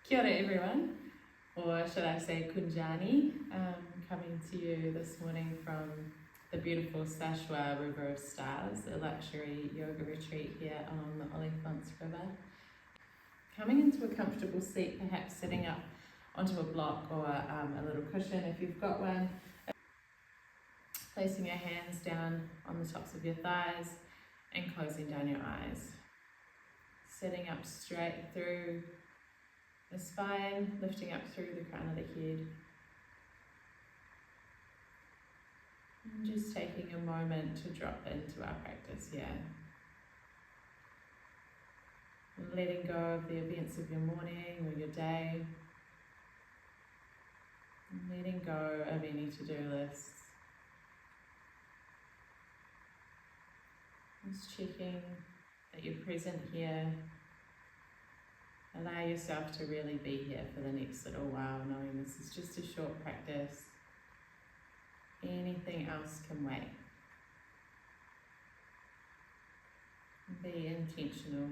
Kia ora everyone, or should I say Kunjani, coming to you this morning from the beautiful Sashwa River of Stars, a luxury yoga retreat here along the Olifants River. Coming into a comfortable seat, perhaps sitting up onto a block or a little cushion if you've got one. Placing your hands down on the tops of your thighs and closing down your eyes. Sitting up straight through the spine, lifting up through the crown of the head. And just taking a moment to drop into our practice here. And letting go of the events of your morning or your day. And letting go of any to-do lists. Just checking that you're present here. Allow yourself to really be here for the next little while, knowing this is just a short practice. Anything else can wait. And be intentional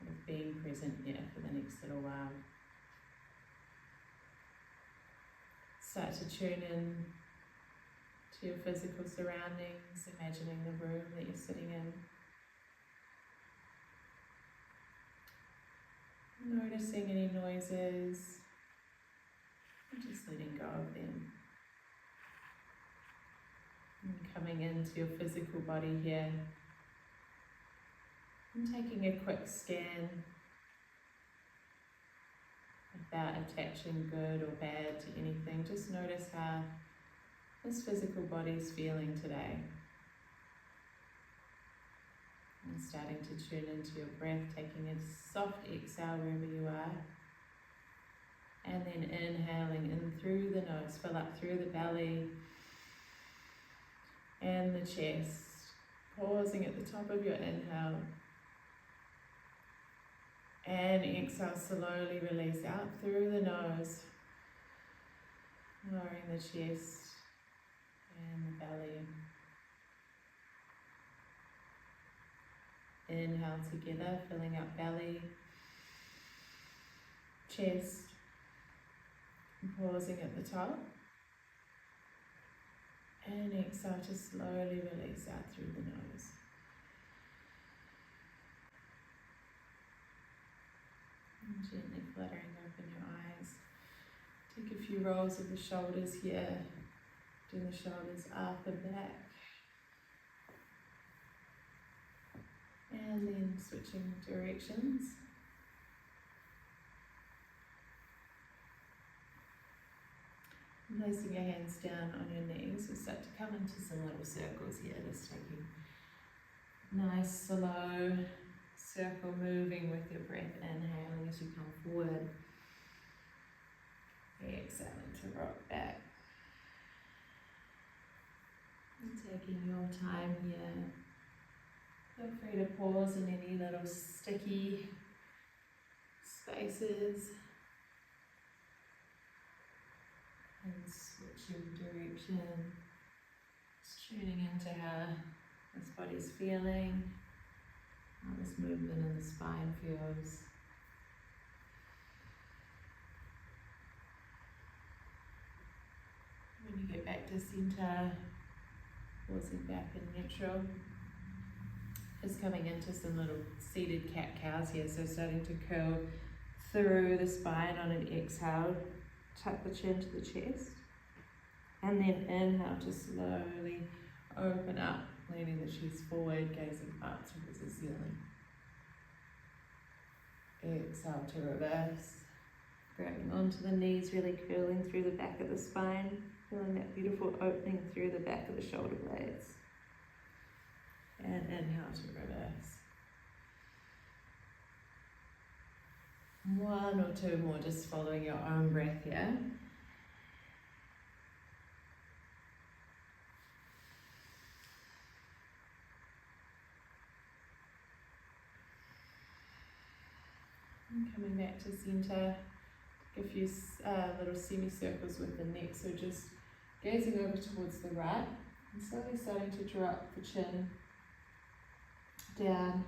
with being present here for the next little while. Start to tune in to your physical surroundings, imagining the room that you're sitting in. Noticing any noises, and just letting go of them. And coming into your physical body here, and taking a quick scan without attaching good or bad to anything. Just notice how this physical body is feeling today. And starting to tune into your breath, taking a soft exhale wherever you are. And then inhaling in through the nose, fill up through the belly and the chest. Pausing at the top of your inhale. And exhale, slowly release out through the nose. Lowering the chest and the belly. Inhale together, filling up belly, chest, and pausing at the top. And exhale to slowly release out through the nose. And gently fluttering open your eyes. Take a few rolls of the shoulders here. Do the shoulders up and back. And then switching directions. And placing your hands down on your knees, we'll start to come into some little circles here, just taking nice slow circle moving with your breath, inhaling as you come forward. Exhaling to rock back. And taking your time here. Feel free to pause in any little sticky spaces and switching direction. Just tuning into how this body's feeling, how this movement in the spine feels. When you get back to center, pausing back in neutral. Just coming into some little seated cat-cows here, so starting to curl through the spine on an exhale, tuck the chin to the chest, and then inhale to slowly open up, leaning the chest forward, gazing up towards the ceiling. Exhale to reverse, grabbing onto the knees, really curling through the back of the spine, feeling that beautiful opening through the back of the shoulder blades. And inhale to reverse. One or two more, just following your own breath here. And coming back to center, a few little semicircles with the neck, so just gazing over towards the right and slowly starting to drop the chin down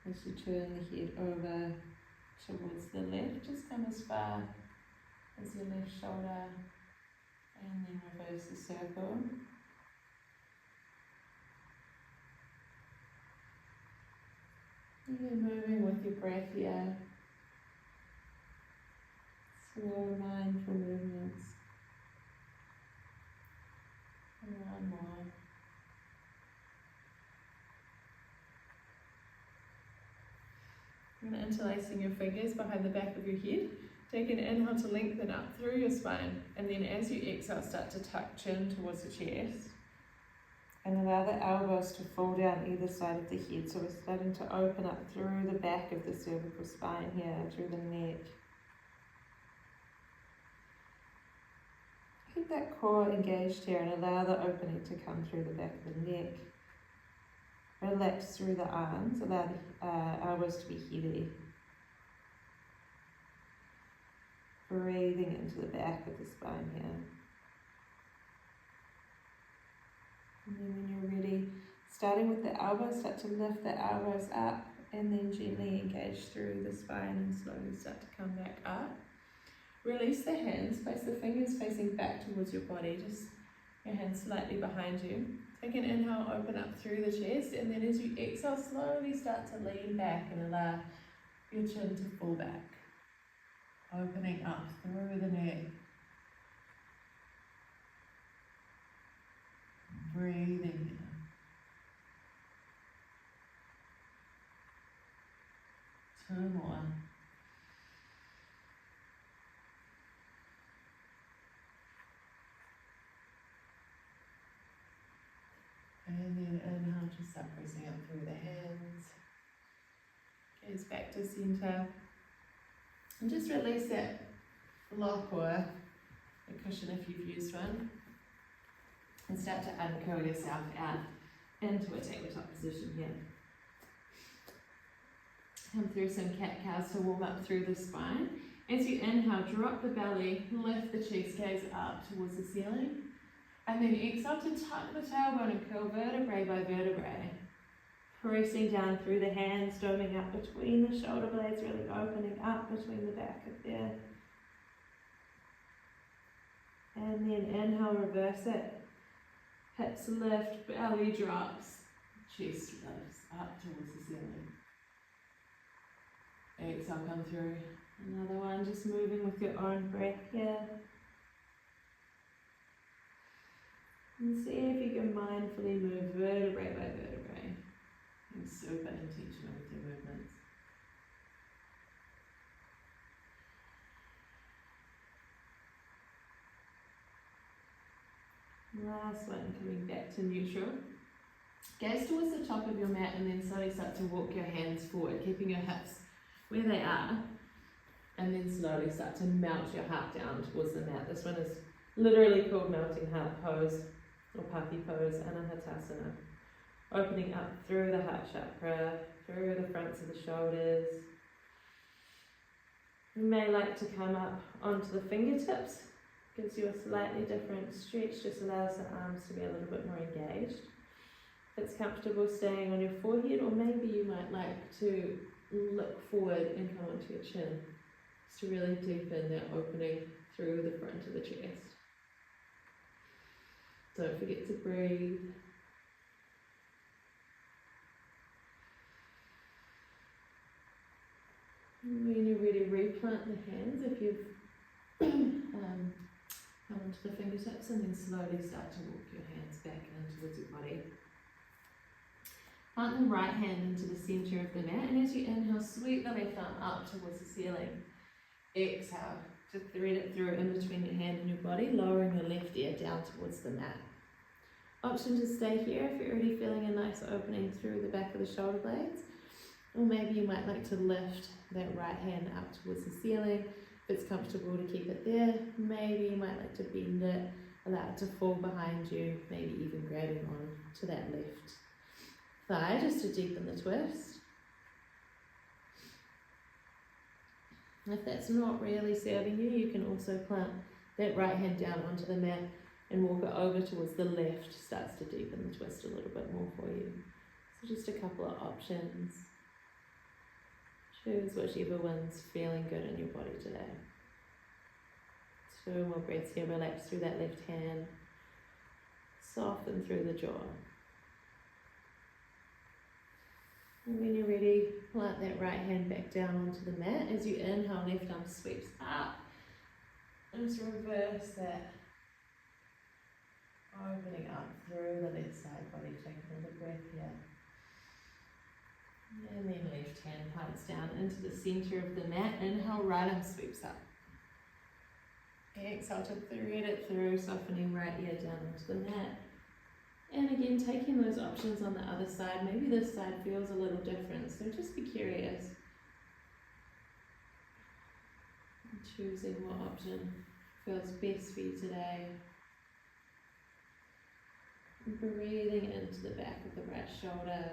as you turn the head over towards the left. Just come as far as your left shoulder and then reverse the circle. And then moving with your breath here. Slow, mindful movements. And one more. And interlacing your fingers behind the back of your head. Take an inhale to lengthen up through your spine, and then as you exhale, start to tuck chin towards the chest. And allow the elbows to fall down either side of the head. So we're starting to open up through the back of the cervical spine here, through the neck. Keep that core engaged here and allow the opening to come through the back of the neck. Relax through the arms, allow the elbows to be heavy. Breathing into the back of the spine here. And then when you're ready, starting with the elbows, start to lift the elbows up and then gently engage through the spine and slowly start to come back up. Release the hands, place the fingers facing back towards your body, just your hands slightly behind you. Take an inhale, open up through the chest, and then as you exhale, slowly start to lean back and allow your chin to fall back. Opening up through the neck. Breathing in. Two more. And then inhale, just start pressing up through the hands. Gaze back to center. And just release that block or a cushion if you've used one. And start to uncurl yourself out into a tabletop position here. Come through some cat-cows to warm up through the spine. As you inhale, drop the belly, lift the chest, gaze up towards the ceiling. And then exhale to tuck the tailbone and curl vertebrae by vertebrae. Pressing down through the hands, doming up between the shoulder blades, really opening up between the back of there. And then inhale, reverse it. Hips lift, belly drops, chest lifts up towards the ceiling. Exhale, come through. Another one, just moving with your own breath here. And see if you can mindfully move vertebrae by vertebrae. And super intentional with your movements. Last one, coming back to neutral. Gaze towards the top of your mat and then slowly start to walk your hands forward, keeping your hips where they are. And then slowly start to melt your heart down towards the mat. This one is literally called melting heart pose or puppy pose, Anahatasana. Opening up through the heart chakra, through the fronts of the shoulders. You may like to come up onto the fingertips. Gives you a slightly different stretch, just allows the arms to be a little bit more engaged. If it's comfortable staying on your forehead, or maybe you might like to look forward and come onto your chin, just to really deepen that opening through the front of the chest. Don't forget to breathe. When you're ready, replant the hands if you've come onto the fingertips, and then slowly start to walk your hands back in towards your body. Plant the right hand into the center of the mat, and as you inhale, sweep the left arm up towards the ceiling. Exhale to thread it through in between your hand and your body, lowering your left ear down towards the mat. Option to stay here if you're already feeling a nice opening through the back of the shoulder blades, or maybe you might like to lift that right hand up towards the ceiling. If it's comfortable to keep it there, maybe you might like to bend it, allow it to fall behind you, maybe even grabbing on to that left thigh just to deepen the twist. If that's not really serving you, you can also plant that right hand down onto the mat and walk it over towards the left. Starts to deepen the twist a little bit more for you. So just a couple of options. Choose whichever one's feeling good in your body today. 2 more breaths here. Relax through that left hand. Soften through the jaw. And when you're ready, plant that right hand back down onto the mat. As you inhale, left arm sweeps up. And just reverse that. Opening up through the left side body. Take another breath here. And then left hand plants down into the center of the mat. Inhale, right arm sweeps up. Exhale to thread it through, softening right ear down onto the mat. And again, taking those options on the other side. Maybe this side feels a little different, so just be curious. And choosing what option feels best for you today. And breathing into the back of the right shoulder.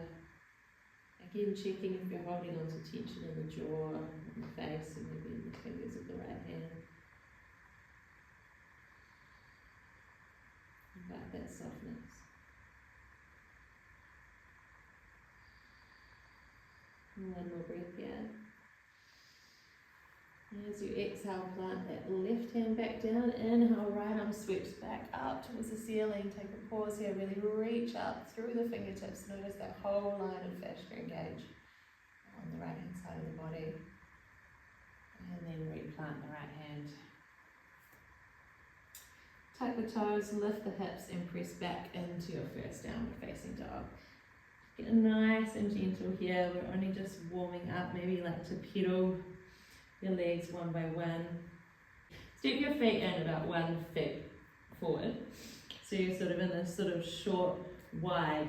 Again, checking if you're holding on to tension in the jaw, in the face, and maybe in the fingers of the right hand. About that softness. And 1 more breath here. And as you exhale, plant that left hand back down. Inhale, right arm sweeps back up towards the ceiling. Take a pause here. Really reach up through the fingertips. Notice that whole line of fascia engage on the right hand side of the body. And then replant the right hand. Tuck the toes, lift the hips, and press back into your first downward facing dog. Get nice and gentle here. We're only just warming up. Maybe you like to pedal your legs one by one. Step your feet in about 1 foot forward. So you're sort of in this sort of short, wide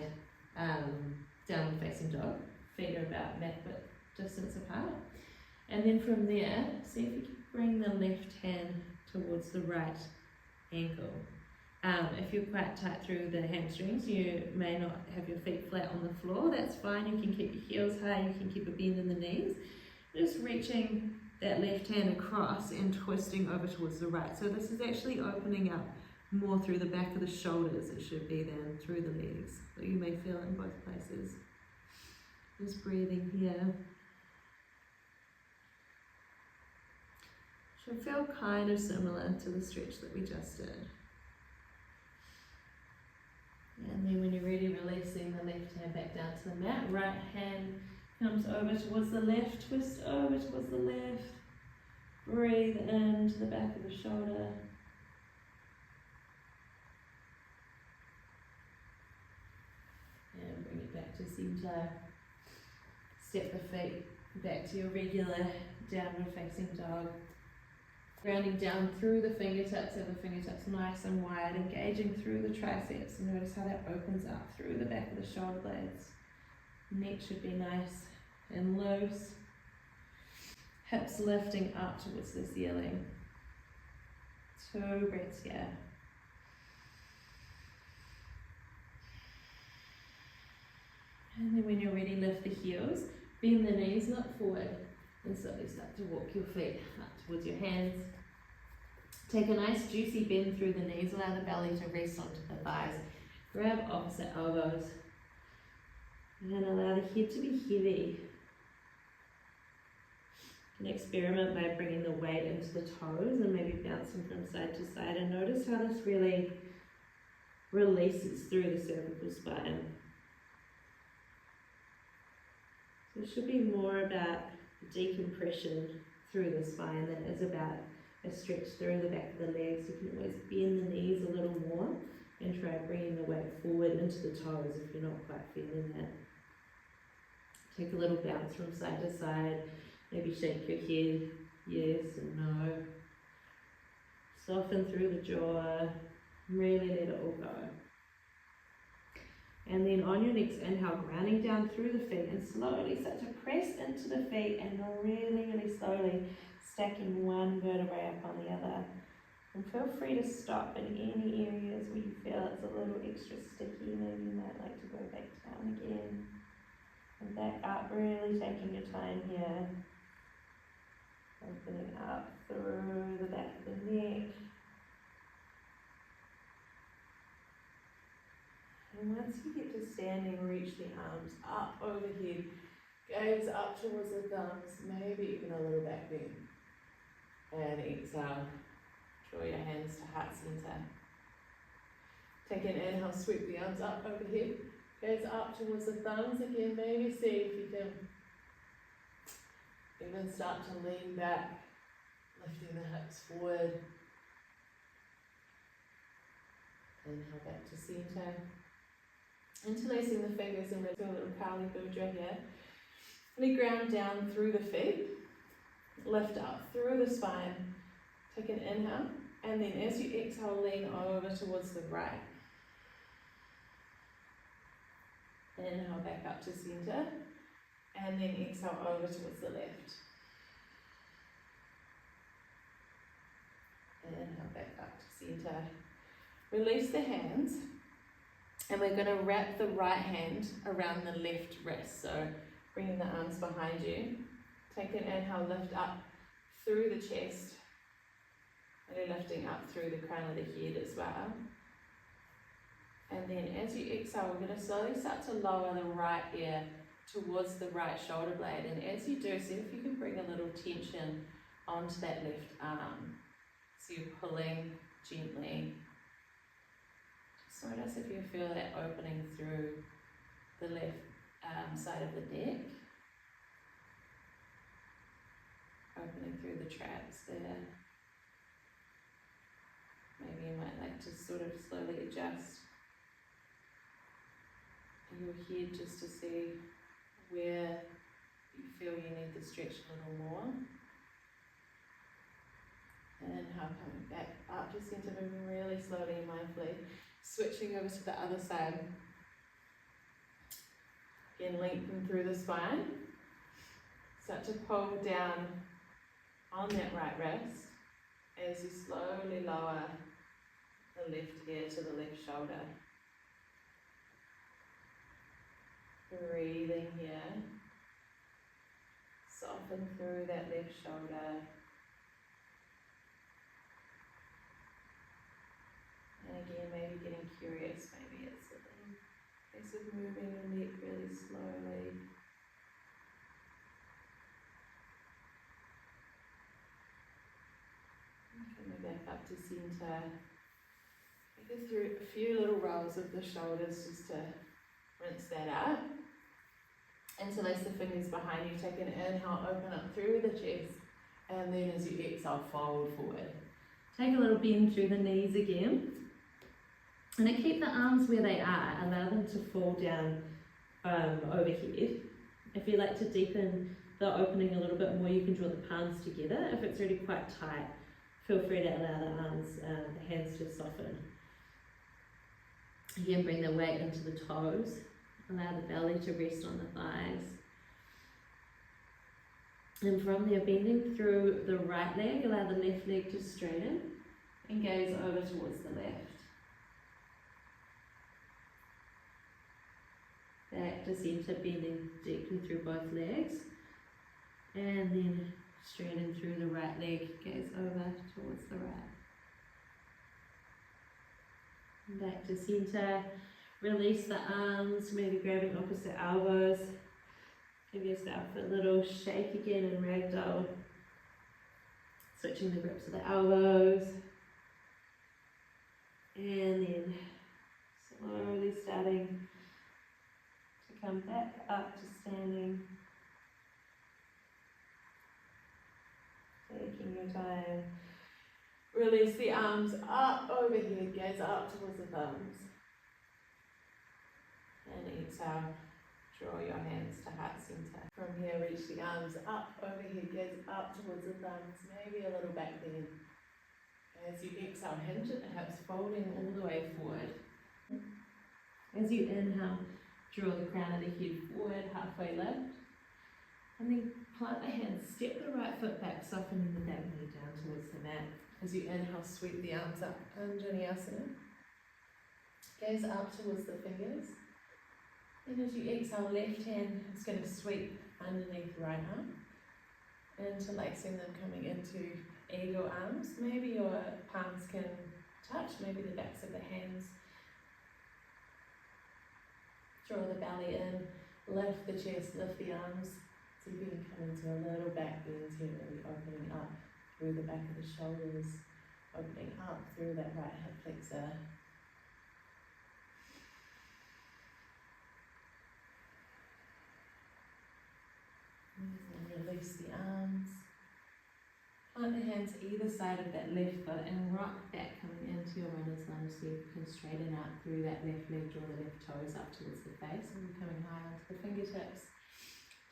downward facing dog. Feet are about that bit distance apart. And then from there, see if you can bring the left hand towards the right ankle. If you're quite tight through the hamstrings, you may not have your feet flat on the floor. That's fine. You can keep your heels high. You can keep a bend in the knees. Just reaching that left hand across and twisting over towards the right. So this is actually opening up more through the back of the shoulders, it should be, than through the legs. So you may feel it in both places. Just breathing here. Should feel kind of similar to the stretch that we just did. And then when you're ready, releasing the left hand back down to the mat. Right hand comes over towards the left, twist over towards the left. Breathe into the back of the shoulder. And bring it back to center. Step the feet back to your regular downward facing dog. Grounding down through the fingertips, have the fingertips nice and wide, engaging through the triceps. And notice how that opens up through the back of the shoulder blades. Neck should be nice and loose. Hips lifting up towards the ceiling. 2 breaths here. And then when you're ready, lift the heels, bend the knees, look forward, and slowly start to walk your feet up towards your hands. Take a nice juicy bend through the knees, allow the belly to rest onto the thighs. Grab opposite elbows, and then allow the head to be heavy. You can experiment by bringing the weight into the toes and maybe bouncing from side to side, and notice how this really releases through the cervical spine. So it should be more about decompression through the spine than it is about a stretch through the back of the legs. You can always bend the knees a little more and try bringing the weight forward into the toes if you're not quite feeling that. Take a little bounce from side to side. Maybe shake your head, yes and no. Soften through the jaw. Really let it all go. And then on your next inhale, grounding down through the feet, and slowly start to press into the feet, and really, really slowly stacking one vertebrae up on the other. And feel free to stop in any areas where you feel it's a little extra sticky. Maybe you might like to go back down again. And back up, really taking your time here. Opening up through the back of the neck. And once you get to standing, reach the arms up overhead. Gaze up towards the thumbs, maybe even a little back bend. And exhale, draw your hands to heart center. Take an inhale, sweep the arms up overhead. Gaze up towards the thumbs again, maybe see if you can even start to lean back, lifting the hips forward. Inhale back to center. Interlacing the fingers and do a little Kali Mudra here. Really ground down through the feet. Lift up through the spine. Take an inhale, and then as you exhale, lean over towards the right. Inhale back up to center, and then exhale over towards the left. Inhale back up to center. Release the hands, and we're going to wrap the right hand around the left wrist. So bringing the arms behind you. Take an inhale, lift up through the chest, and lifting up through the crown of the head as well. And then as you exhale, we're going to slowly start to lower the right ear towards the right shoulder blade. And as you do, see if you can bring a little tension onto that left arm. So you're pulling gently. Just notice if you feel that opening through the left side of the neck. Opening through the traps there. Maybe you might like to sort of slowly adjust your head just to see where you feel you need to stretch a little more. And inhale, coming back up to center, moving really slowly and mindfully. Switching over to the other side. Again, lengthen through the spine. Start to pull down on that right wrist as you slowly lower the left ear to the left shoulder. Breathing here. Soften through that left shoulder. And again, maybe getting curious, maybe it's a case of moving your neck really slowly. Coming back up to center. Take a few little rolls of the shoulders just to rinse that out. Interlace the fingers behind you. Take an inhale, open up through the chest, and then as you exhale, fold forward. Take a little bend through the knees again. And then keep the arms where they are. Allow them to fall down overhead. If you like to deepen the opening a little bit more, you can draw the palms together. If it's already quite tight, feel free to allow the arms, the hands to soften. Again, bring the weight into the toes. Allow the belly to rest on the thighs. And from there, bending through the right leg, allow the left leg to straighten and gaze over towards the left. Back to center, bending deeply through both legs. And then straighten through the right leg, gaze over towards the right. And back to center. Release the arms, maybe grabbing opposite elbows. Give yourself a little shake again in ragdoll. Switching the grips of the elbows. And then slowly starting to come back up to standing. Taking your time. Release the arms up overhead, gaze up towards the thumbs. And exhale, draw your hands to heart center. From here, reach the arms up overhead, gaze up towards the thumbs, maybe a little back bend. As you exhale, hinge at the hips, folding all the way forward. As you inhale, draw the crown of the head forward, halfway lift. And then plant the hands, step the right foot back, softening the back knee down towards the mat. As you inhale, sweep the arms up, Anjaneyasana. Gaze up towards the fingers. And as you exhale, left hand is going to sweep underneath right arm. Interlacing them, coming into eagle arms. Maybe your palms can touch, maybe the backs of the hands. Draw the belly in, Lift the chest, lift the arms. So you can come into a little back bend here, really opening up through the back of the shoulders, opening up through that right hip flexor. And then release the arms. Plant the hands either side of that left foot and rock back coming into your runner's lunge so you can straighten out through that left leg, draw the left toes up towards the face and coming high onto the fingertips.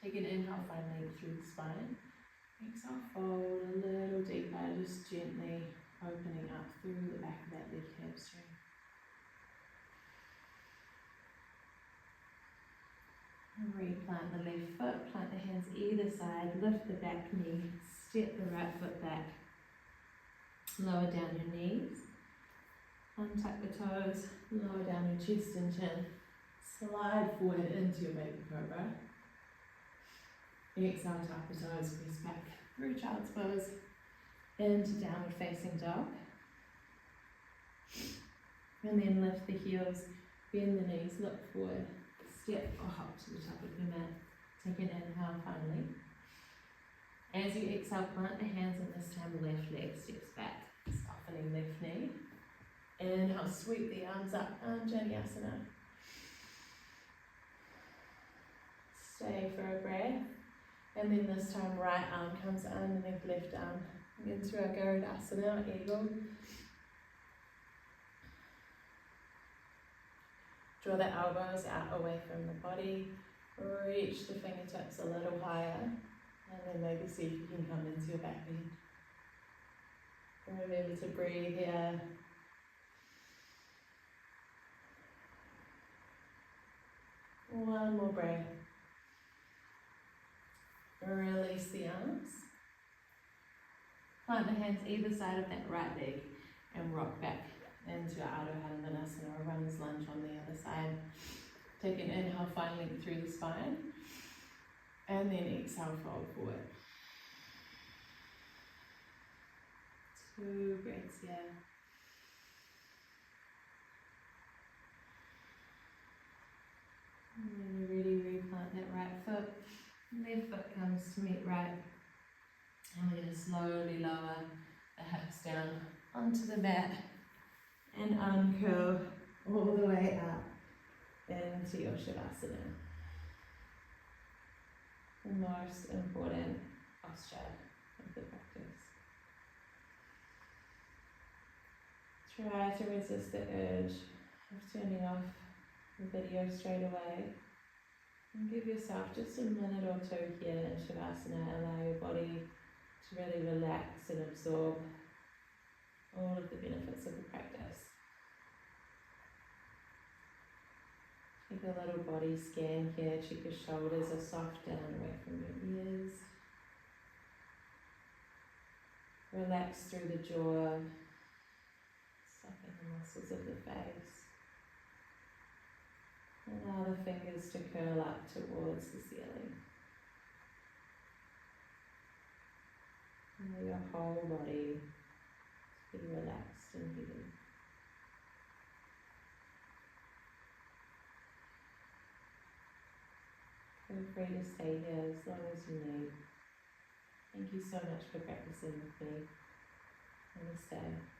Take an inhale, finally through the spine. Exhale, fold a little deeper, just gently opening up through the back of that leg hamstring. And replant the left foot, plant the hands either side, lift the back knee, step the right foot back, lower down your knees, untuck the toes, lower down your chest and chin, slide forward into your baby cobra. Exhale, tuck the toes, press back through child's pose, into downward facing dog. And then lift the heels, bend the knees, look forward, step or hop to the top of your mat. Take an inhale finally. As you exhale, plant the hands and this time the left leg steps back, softening left knee. Inhale, sweep the arms up, Anjaneyasana. Stay for a breath. And then this time right arm comes underneath left arm into our Garudasana, eagle. Draw the elbows out away from the body. Reach the fingertips a little higher. And then maybe see if you can come into your back bend. Remember to breathe here. One more breath. Release the arms. Plant the hands either side of that right leg and rock back into Ardha Hanumanasana, or runner's lunge on the other side. Take an inhale, find length through the spine. And then exhale, fold forward. 2 breaths here. And when you're ready, replant that right foot. Left foot comes to meet right. And we're going to slowly lower the hips down onto the mat and uncurl all the way up into your Shavasana. The most important posture of the practice. Try to resist the urge of turning off the video straight away. And give yourself just a minute or two here in Shavasana. Allow your body to really relax and absorb all of the benefits of the practice. Take a little body scan here. Check your shoulders are soft down away from your ears. Relax through the jaw. Soften the muscles of the face. Allow the fingers to curl up towards the ceiling. Allow your whole body to be relaxed and healed. Feel free to stay here as long as you need. Thank you so much for practicing with me. Namaste.